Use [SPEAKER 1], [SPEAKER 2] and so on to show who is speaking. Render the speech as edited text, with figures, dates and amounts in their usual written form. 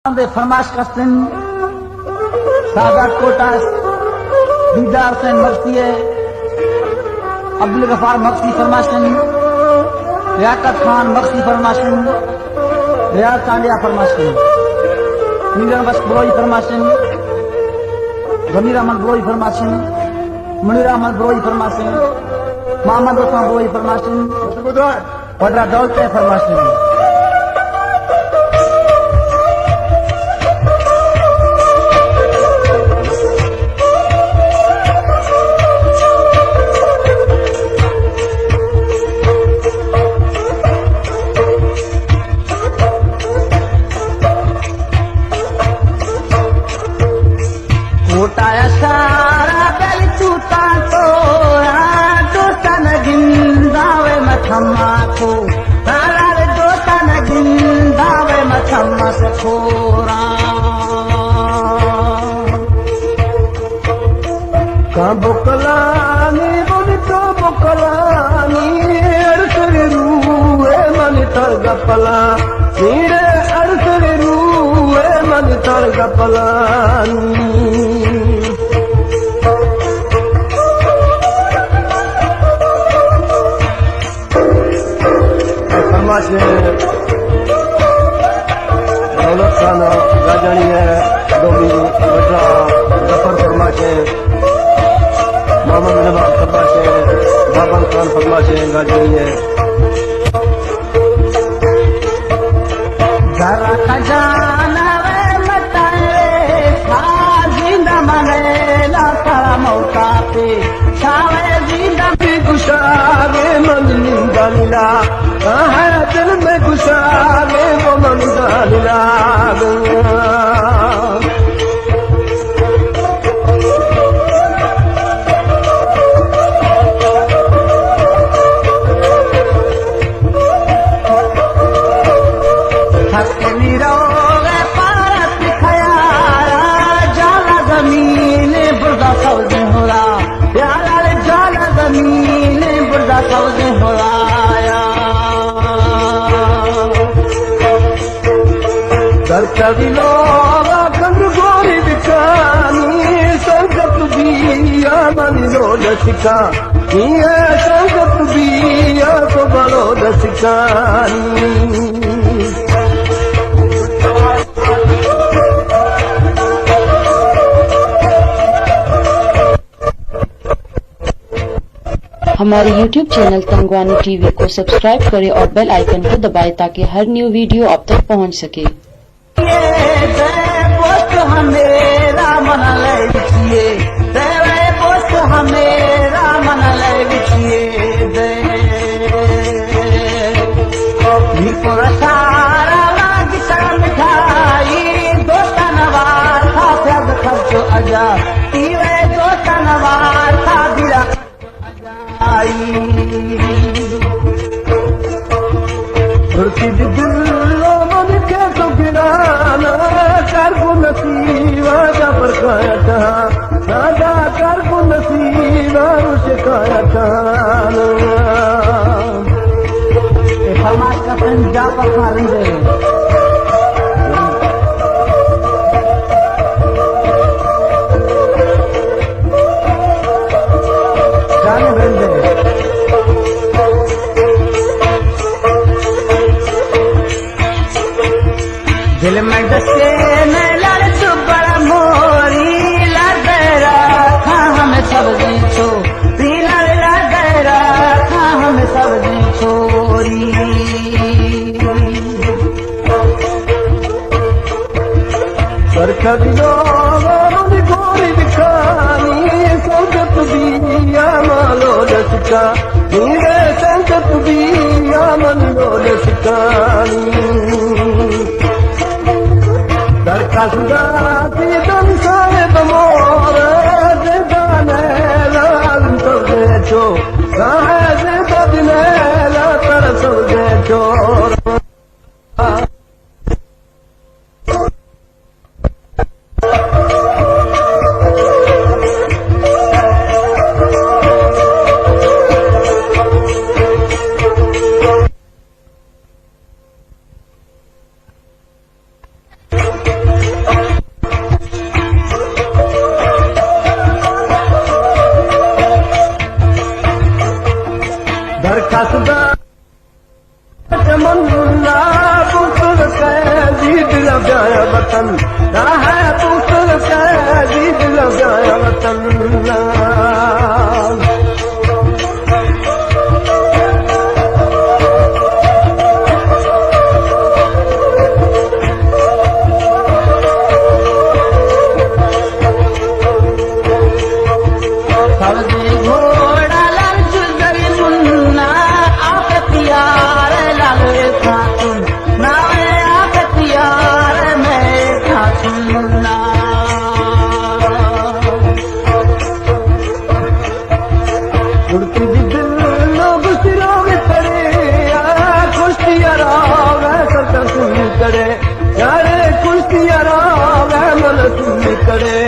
[SPEAKER 1] फरमाश कस्तिन Sadat quotas दीदार से मक्सी अब्दुल गफार मक्सी फरमाशन लियाकत खान मक्सी फरमाशन रियाज चांडिया फरमाशन मीर बस ब्रोई फरमाशन जमीर अहमद ब्रोई फरमाशन मुनीर अहमद ब्रोई फरमाशन मोहम्मद उस्मान ब्रोई फरमाशन वड्रा दौलत फरमाशन कोटाया सारा बेल चूता तो दोस्तान गिंदावे मथम्मा को तारा दोस्तान गिंदावे मथम्मा से खोरा का बुकलानी बोली तो बुकलानी अड़सरे रूए मन तर गपला नीरे अड़सरे रूए मन तर गपलानी दौलत खान गाजनी है डोमी बटा जफर फरमाशे मोहम्मद नवाब फरमाशे बाबन खान फरमाशे गाजनी है जरा खजाना वे मताए जिंदा मने ना तारा मौका पे छावे जिंदा भी गुशारे मन निंदा लीला दिल में गुस्सारे वो मंदान लाग थकनी रोगे पारत खयारा जाला जमीन बुर्दा सौदे होला प्यारा जाला जमीन बुर्दा सौदे होला कभी लोगा कंद गोरी बिकानी संगत बिया मनी लो दसिका ये संगत बिया तो बलो दसिकानी
[SPEAKER 2] हमारे YouTube चैनल तंगवानी टीवी को सब्सक्राइब करें और बेल आइकन को दबाएं ताकि हर न्यू वीडियो आप तक पहुंच सके।
[SPEAKER 1] पोस्ट हमेरा मन लिखिए पोस्ट हमेरा मन लिखिए सारा मिठाई दोस्ता नवार था खर्चो अजा दोस्ता नवार था दिला दिलो मन के तो गिराना कर को नसीबा जबर खाया दादा कर को नसीबा शिकायत फरमाश का पंजाब पर खाली जाने बंदे दिल में डसे न लड़ तू बड़ा मोरी लड़ खा हमें सब्जी छो लड़ खा हमें सब्जी छोरी पर कभी लोग गोरी दिखानी संगत बिया मालो दसिका नीरे संगत बिया मन लो दसिकानी दरका सुदाती दम साहेब मोर जिदाने लाल तो देखो साहेब बदने ला तरस देखो लगाया वतन ना है पुत्र कैदी लगाया वतन उड़ती दिल लोग सिरों में पड़े कुश्तियाँ राव सरकार सुन करे यारे कुश्तियाँ राव मन सुन करे